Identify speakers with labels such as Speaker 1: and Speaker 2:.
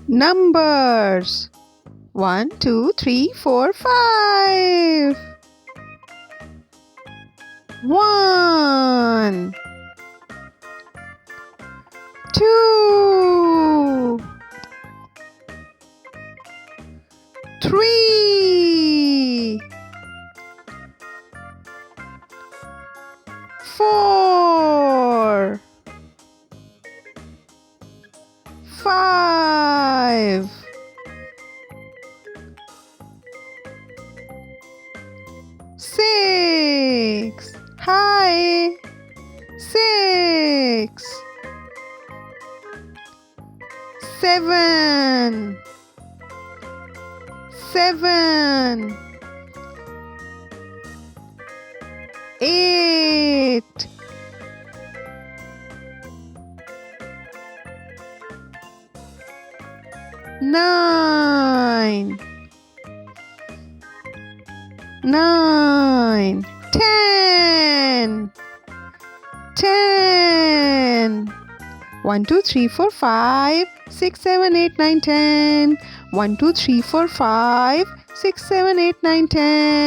Speaker 1: Numbers 1, 2, 3, 4, 5. 1, 2, 3, 4, 5, 6. Hi. 6, 7, 7, 8, 9, 9, 10, 10. 1, 2, 3, 4, 5, 6, 7, 8, 9, 10. 1, 2, 3, 4, 5, 6, 7, 8, 9, 10.